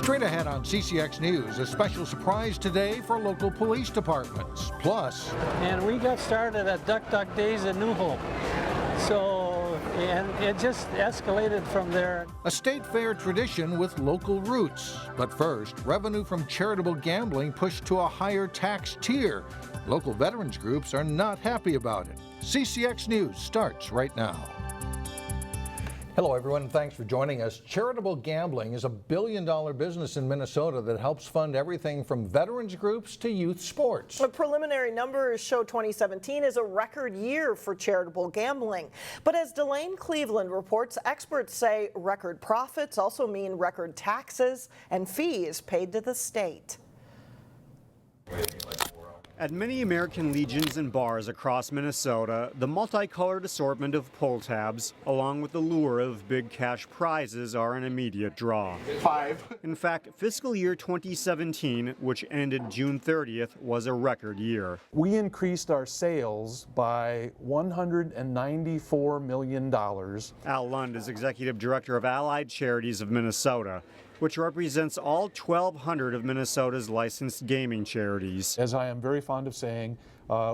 Straight ahead on CCX News, a special surprise today for local police departments. Plus, and we got started at Duck Duck Days in New Hope. And it just escalated from there. A state fair tradition with local roots. But first, revenue from charitable gambling pushed to a higher tax tier. Local veterans groups are not happy about it. CCX News starts right now. Hello everyone, thanks for joining us. Charitable gambling is a billion-dollar business in Minnesota that helps fund everything from veterans groups to youth sports. The preliminary numbers show 2017 is a record year for charitable gambling. But as Delane Cleveland reports, experts say record profits also mean record taxes and fees paid to the state. At many American Legions and bars across Minnesota, the multicolored assortment of pull tabs, along with the lure of big cash prizes, are an immediate draw. 5. In fact, fiscal year 2017, which ended June 30th, was a record year. We increased our sales by $194 million. Al Lund is executive director of Allied Charities of Minnesota, which represents all 1,200 of Minnesota's licensed gaming charities. As I am very fond of saying,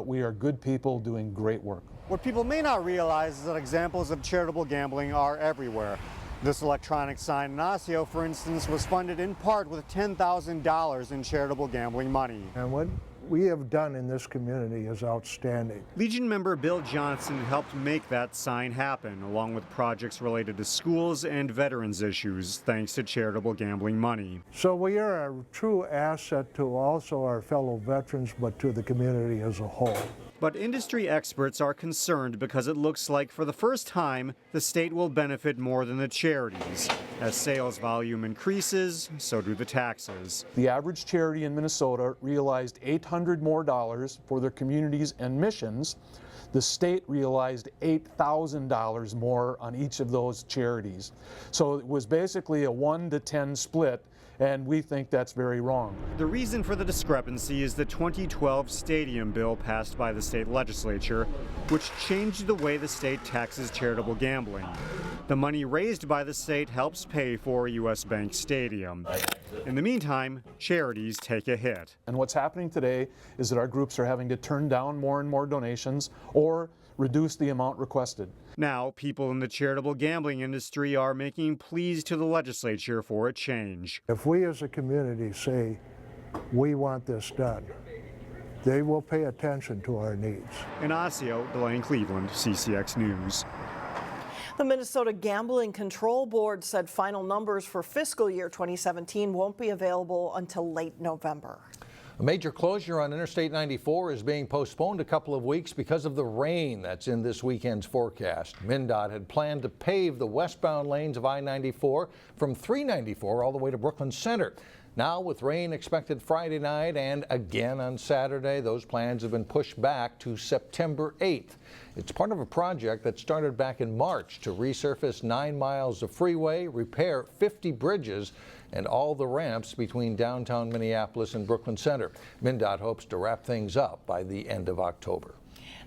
we are good people doing great work. What people may not realize is that examples of charitable gambling are everywhere. This electronic sign in Osseo, for instance, was funded in part with $10,000 in charitable gambling money. And what we have done in this community is outstanding. Legion member Bill Johnson helped make that sign happen, along with projects related to schools and veterans issues, thanks to charitable gambling money. So we are a true asset to also our fellow veterans, but to the community as a whole. But industry experts are concerned because it looks like for the first time, the state will benefit more than the charities. As sales volume increases, so do the taxes. The average charity in Minnesota realized $800 more for their communities and missions. The state realized $8,000 more on each of those charities. So it was basically a 1-to-10 split, and we think that's very wrong. The reason for the discrepancy is the 2012 stadium bill passed by the state legislature, which changed the way the state taxes charitable gambling. The money raised by the state helps pay for a U.S. Bank Stadium. In the meantime, charities take a hit. And what's happening today is that our groups are having to turn down more and more donations or reduce the amount requested. Now, people in the charitable gambling industry are making pleas to the legislature for a change. If we as a community say we want this done, they will pay attention to our needs. In Osseo, Delane Cleveland, CCX News. The Minnesota Gambling Control Board said final numbers for fiscal year 2017 won't be available until late November. a major closure on Interstate 94 is being postponed a couple of weeks because of the rain that's in this weekend's forecast. MnDOT had planned to pave the westbound lanes of I-94 from 394 all the way to Brooklyn Center. Now, with rain expected Friday night and again on Saturday, those plans have been pushed back to September 8th. It's part of a project that started back in March to resurface 9 miles of freeway, repair 50 bridges, and all the ramps between downtown Minneapolis and Brooklyn Center. MnDOT hopes to wrap things up by the end of October.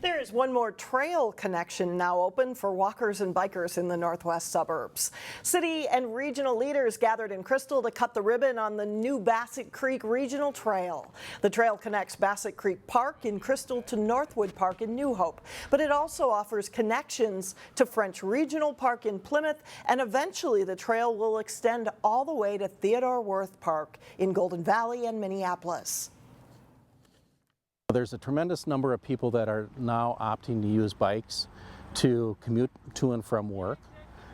There is one more trail connection now open for walkers and bikers in the northwest suburbs. City and regional leaders gathered in Crystal to cut the ribbon on the new Bassett Creek Regional Trail. The trail connects Bassett Creek Park in Crystal to Northwood Park in New Hope, but it also offers connections to French Regional Park in Plymouth, and eventually the trail will extend all the way to Theodore Wirth Park in Golden Valley and Minneapolis. There's a tremendous number of people that are now opting to use bikes to commute to and from work.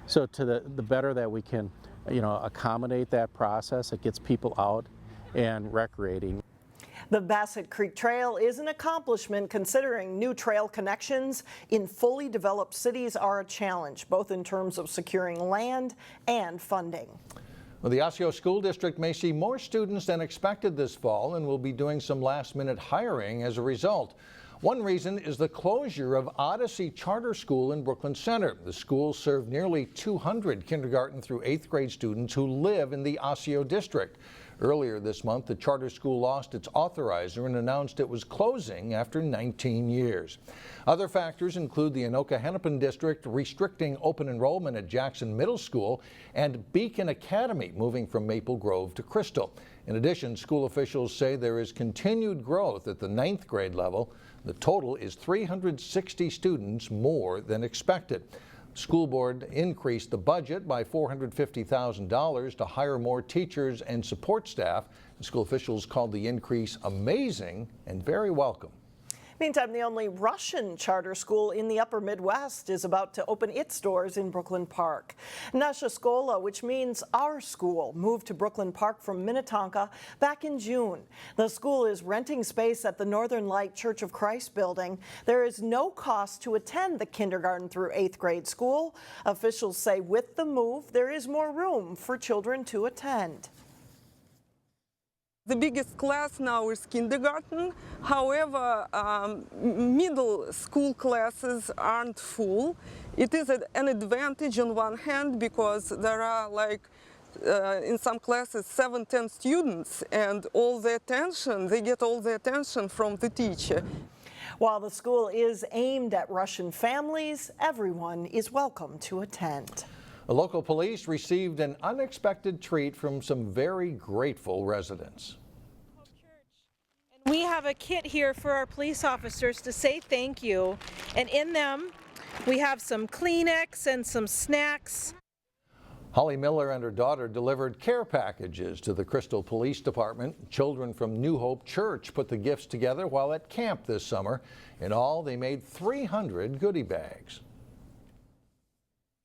So to the better that we can, accommodate that process, it gets people out and recreating. The Bassett Creek Trail is an accomplishment considering new trail connections in fully developed cities are a challenge, both in terms of securing land and funding. Well, the Osseo School District may see more students than expected this fall and will be doing some last-minute hiring as a result. One reason is the closure of Odyssey Charter School in Brooklyn Center. The school served nearly 200 kindergarten through 8th grade students who live in the Osseo district. Earlier this month, the charter school lost its authorizer and announced it was closing after 19 years. Other factors include the Anoka-Hennepin District restricting open enrollment at Jackson Middle School and Beacon Academy moving from Maple Grove to Crystal. In addition, school officials say there is continued growth at the 9th grade level. The total is 360 students more than expected. The school board increased the budget by $450,000 to hire more teachers and support staff. The school officials called the increase amazing and very welcome. Meantime, the only Russian charter school in the upper Midwest is about to open its doors in Brooklyn Park. Nasha Scola, which means our school, moved to Brooklyn Park from Minnetonka back in June. The school is renting space at the Northern Light Church of Christ building. There is no cost to attend the kindergarten through 8th grade school. Officials say with the move, there is more room for children to attend. The biggest class now is kindergarten. However, middle school classes aren't full. It is an advantage on one hand because there are in some classes 7-10 students and they get all the attention from the teacher. While the school is aimed at Russian families, everyone is welcome to attend. The local police received an unexpected treat from some very grateful residents. We have a kit here for our police officers to say thank you, and in them we have some Kleenex and some snacks. Holly Miller and her daughter delivered care packages to the Crystal Police Department. Children from New Hope Church put the gifts together while at camp this summer. In all, they made 300 goodie bags.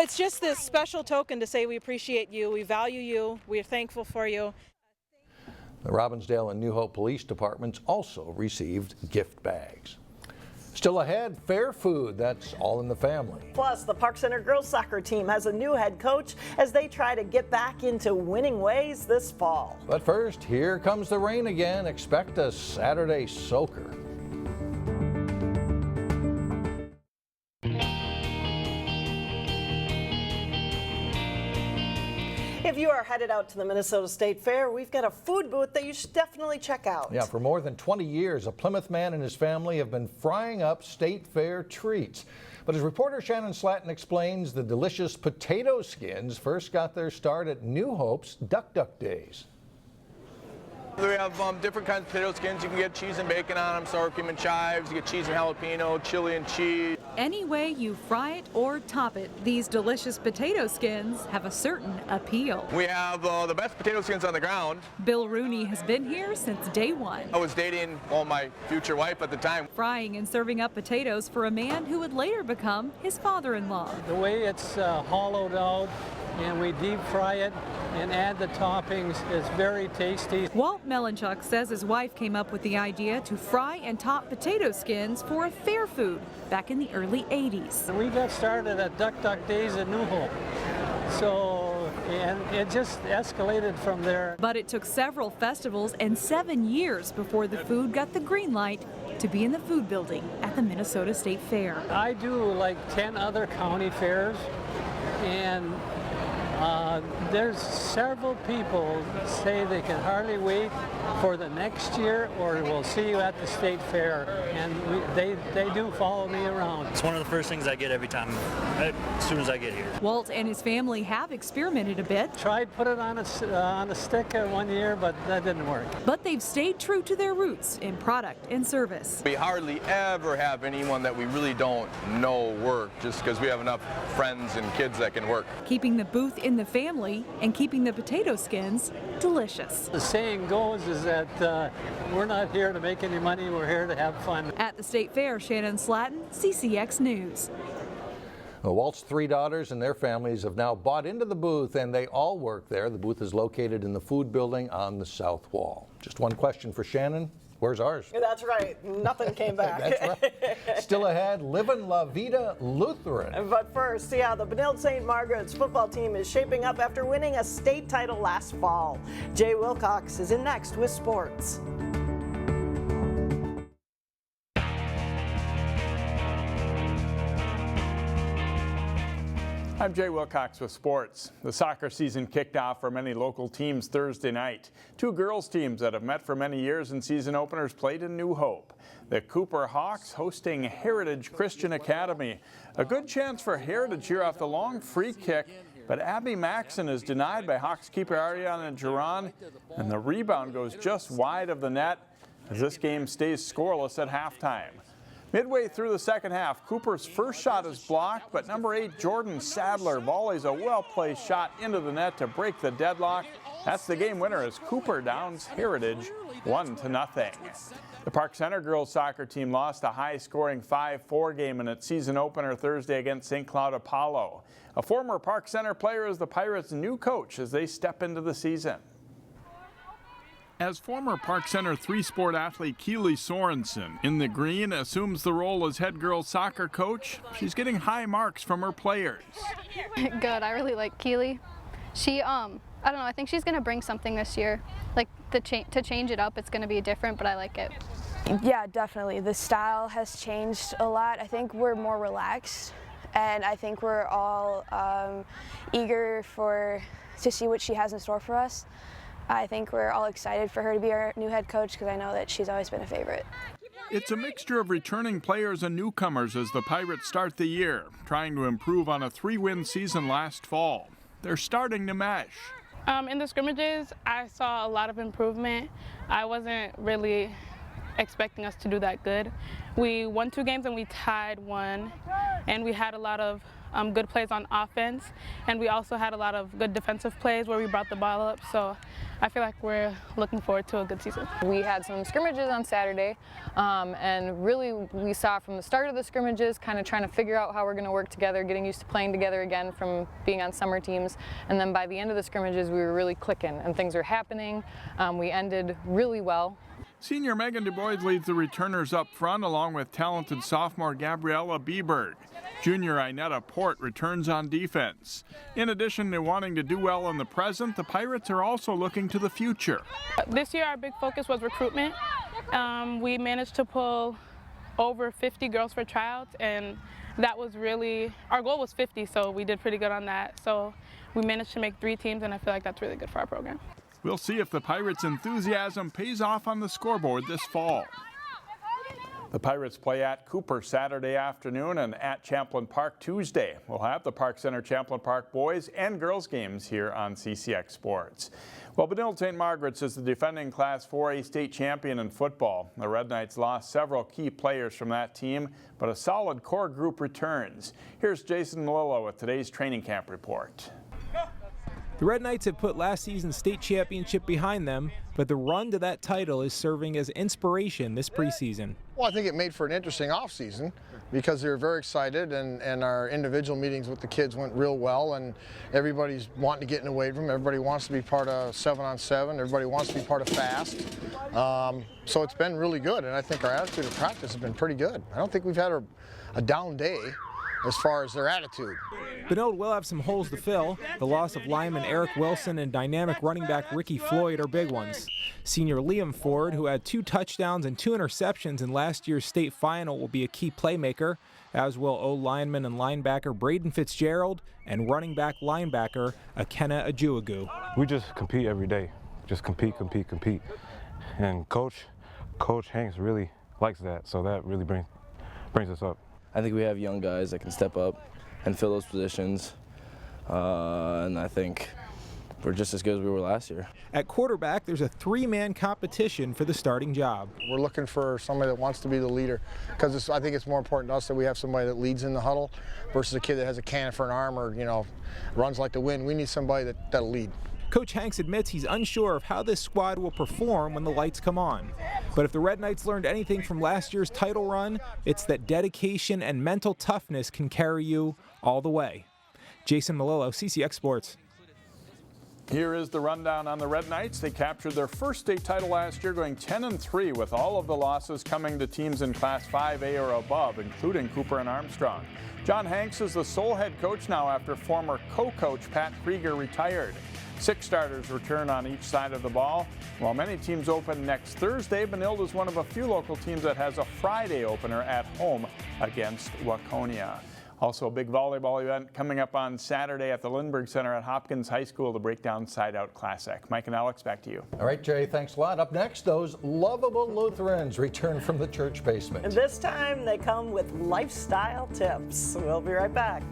It's just this special token to say we appreciate you, we value you, we're thankful for you. The Robbinsdale and New Hope Police Departments also received gift bags. Still ahead, fair food, that's all in the family. Plus, the Park Center girls soccer team has a new head coach as they try to get back into winning ways this fall. But first, here comes the rain again. Expect a Saturday soaker. If you are headed out to the Minnesota State Fair, we've got a food booth that you should definitely check out. Yeah, for more than 20 years, a Plymouth man and his family have been frying up State Fair treats. But as reporter Shannon Slatton explains, the delicious potato skins first got their start at New Hope's Duck Duck Days. We have different kinds of potato skins. You can get cheese and bacon on them, sour cream and chives. You get cheese and jalapeno, chili and cheese. Any way you fry it or top it, these delicious potato skins have a certain appeal. We have the best potato skins on the ground. Bill Rooney has been here since day one. I was dating, my future wife at the time. Frying and serving up potatoes for a man who would later become his father-in-law. The way it's hollowed out and we deep fry it and add the toppings is very tasty. Walt Melanchuk says his wife came up with the idea to fry and top potato skins for a fair food back in the early 80s. We got started at Duck Duck Days at New Hope. And it just escalated from there. But it took several festivals and 7 years before the food got the green light to be in the food building at the Minnesota State Fair. I do like 10 other county fairs, and there's several people say they can hardly wait for the next year or we'll see you at the state fair, and they do follow me around. It's one of the first things I get every time, as soon as I get here. Walt and his family have experimented a bit. Tried put it on a stick 1 year, but that didn't work. But they've stayed true to their roots in product and service. We hardly ever have anyone that we really don't know work, just because we have enough friends and kids that can work. Keeping the booth in the family and keeping the potato skins delicious. The saying goes is that we're not here to make any money, we're here to have fun. At the State Fair, Shannon Slatton, CCX News. Walt's 3 daughters and their families have now bought into the booth, and they all work there. The booth is located in the food building on the south wall. Just one question for Shannon. Where's ours? That's right. Nothing came back. That's right. Still ahead, Livin, Vida, Lutheran. But first, see how the Benilde St. Margaret's football team is shaping up after winning a state title last fall. Jay Wilcox is in next with sports. I'm Jay Wilcox with sports. The soccer season kicked off for many local teams Thursday night. Two girls teams that have met for many years in season openers played in New Hope. The Cooper Hawks hosting Heritage Christian Academy. A good chance for Heritage here off the long free kick, but Abby Maxson is denied by Hawks keeper Ariana Giron, and the rebound goes just wide of the net as this game stays scoreless at halftime. Midway through the second half, Cooper's first shot is blocked, but number 8 Jordan Sadler volleys a well-placed shot into the net to break the deadlock. That's the game winner as Cooper downs Heritage 1-0. The Park Center girls soccer team lost a high-scoring 5-4 game in its season opener Thursday against St. Cloud Apollo. A former Park Center player is the Pirates' new coach as they step into the season. As former Park Center three-sport athlete Keely Sorensen in the green assumes the role as head girls soccer coach, she's getting high marks from her players. Good. I really like Keely. She, I don't know, I think she's going to bring something this year. Like to change it up, it's going to be different, but I like it. Yeah, definitely. The style has changed a lot. I think we're more relaxed, and I think we're all eager to see what she has in store for us. I think we're all excited for her to be our new head coach because I know that she's always been a favorite. It's a mixture of returning players and newcomers as the Pirates start the year, trying to improve on a 3-win season last fall. They're starting to mesh. In the scrimmages, I saw a lot of improvement. I wasn't really expecting us to do that good. We won 2 games and we tied 1, and we had a lot of good plays on offense, and we also had a lot of good defensive plays where we brought the ball up, so I feel like we're looking forward to a good season. We had some scrimmages on Saturday, and really we saw from the start of the scrimmages kind of trying to figure out how we're going to work together, getting used to playing together again from being on summer teams, and then by the end of the scrimmages we were really clicking and things were happening. We ended really well. Senior Megan DuBois leads the returners up front along with talented sophomore Gabriella Bieberg. Junior Inetta Port returns on defense. In addition to wanting to do well in the present, the Pirates are also looking to the future. This year our big focus was recruitment. We managed to pull over 50 girls for tryouts, and that was really, our goal was 50, so we did pretty good on that. So we managed to make 3 teams, and I feel like that's really good for our program. We'll see if the Pirates' enthusiasm pays off on the scoreboard this fall. The Pirates play at Cooper Saturday afternoon and at Champlin Park Tuesday. We'll have the Park Center Champlin Park boys and girls games here on CCX Sports. Well, Benilde St. Margaret's is the defending Class 4A state champion in football. The Red Knights lost several key players from that team, but a solid core group returns. Here's Jason Melillo with today's training camp report. The Red Knights have put last season's state championship behind them, but the run to that title is serving as inspiration this preseason. Well, I think it made for an interesting offseason because they were very excited, and our individual meetings with the kids went real well, and everybody's wanting to get in the weight room. Everybody wants to be part of 7-on-7. Everybody wants to be part of fast. So it's been really good, and I think our attitude of practice has been pretty good. I don't think we've had a down day as far as their attitude. Benilde will have some holes to fill. The loss of lineman Eric Wilson and dynamic running back Ricky Floyd are big ones. Senior Liam Ford, who had 2 touchdowns and 2 interceptions in last year's state final, will be a key playmaker, as will O-lineman and linebacker Braden Fitzgerald and running back linebacker Akena Ajuagu. We just compete every day. Just compete. And Coach Hanks really likes that, so that really brings us up. I think we have young guys that can step up and fill those positions, and I think we're just as good as we were last year. At quarterback, there's a 3-man competition for the starting job. We're looking for somebody that wants to be the leader, because I think it's more important to us that we have somebody that leads in the huddle versus a kid that has a cannon for an arm or, runs like the wind. We need somebody that'll lead. Coach Hanks admits he's unsure of how this squad will perform when the lights come on. But if the Red Knights learned anything from last year's title run, it's that dedication and mental toughness can carry you all the way. Jason Melillo, CCX Sports. Here is the rundown on the Red Knights. They captured their first state title last year, going 10-3, with all of the losses coming to teams in Class 5A or above, including Cooper and Armstrong. John Hanks is the sole head coach now after former co-coach Pat Krieger retired. 6 starters return on each side of the ball. While many teams open next Thursday, Benilde is one of a few local teams that has a Friday opener at home against Waconia. Also, a big volleyball event coming up on Saturday at the Lindbergh Center at Hopkins High School to break down Side Out Classic. Mike and Alex, back to you. All right, Jay, thanks a lot. Up next, those lovable Lutherans return from the church basement. And this time they come with lifestyle tips. We'll be right back.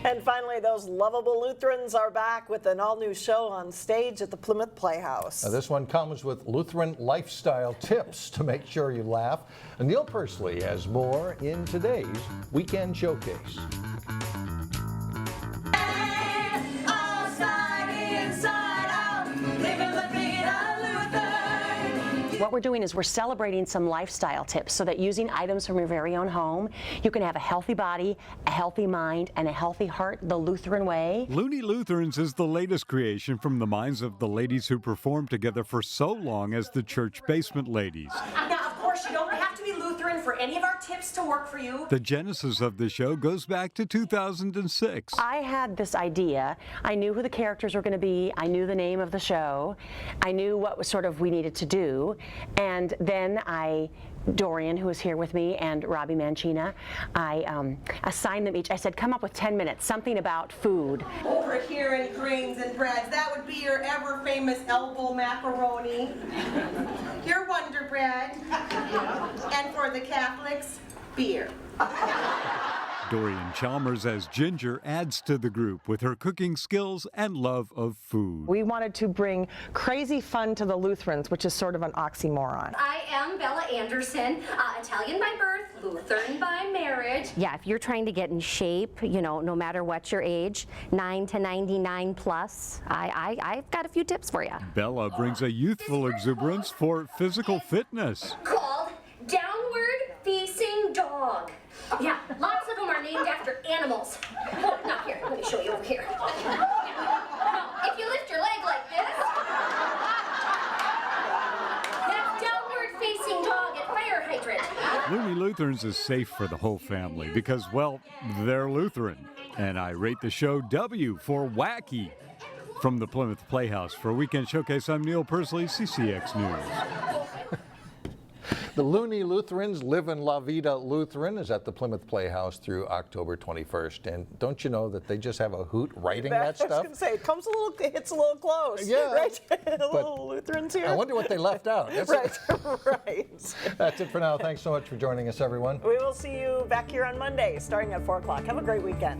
And finally, those lovable Lutherans are back with an all-new show on stage at the Plymouth Playhouse. Now, this one comes with Lutheran lifestyle tips to make sure you laugh. And Neil Persley has more in today's Weekend Showcase. What we're doing is we're celebrating some lifestyle tips so that using items from your very own home, you can have a healthy body, a healthy mind, and a healthy heart the Lutheran way. Looney Lutherans is the latest creation from the minds of the ladies who performed together for so long as the Church Basement Ladies. Now, of course, you don't have to be Lutheran for any of our tips to work for you. The genesis of the show goes back to 2006. I had this idea. I knew who the characters were going to be. I knew the name of the show. I knew what was sort of we needed to do. And then Dorian, who is here with me, and Robbie Mancina, I assigned them each. I said, come up with 10 minutes, something about food. Over here in grains and breads, that would be your ever famous elbow macaroni, your Wonder Bread, and for the Catholics, beer. Dorian Chalmers as Ginger adds to the group with her cooking skills and love of food. We wanted to bring crazy fun to the Lutherans, which is sort of an oxymoron. I am Bella Anderson, Italian by birth, Lutheran by marriage. Yeah, if you're trying to get in shape, you know, no matter what your age, 9 to 99 plus, I've got a few tips for you. Bella brings a youthful exuberance for physical fitness. Called Downward Facing Dog. Yeah, lots of them are named after animals. Oh, not here. Let me show you over here. Now, if you lift your leg like this, that's downward facing dog at fire hydrant. Looney Lutherans is safe for the whole family because, well, they're Lutheran. And I rate the show W for wacky. From the Plymouth Playhouse for Weekend Showcase, I'm Neil Persley, CCX News. The Looney Lutherans, Livin La Vida Lutheran, is at the Plymouth Playhouse through October 21st. And don't you know that they just have a hoot writing that stuff? I was going to say, it's a little close. Yeah. Right? Little Lutherans here. I wonder what they left out. Right. That's it for now. Thanks so much for joining us, everyone. We will see you back here on Monday, starting at 4 o'clock. Have a great weekend.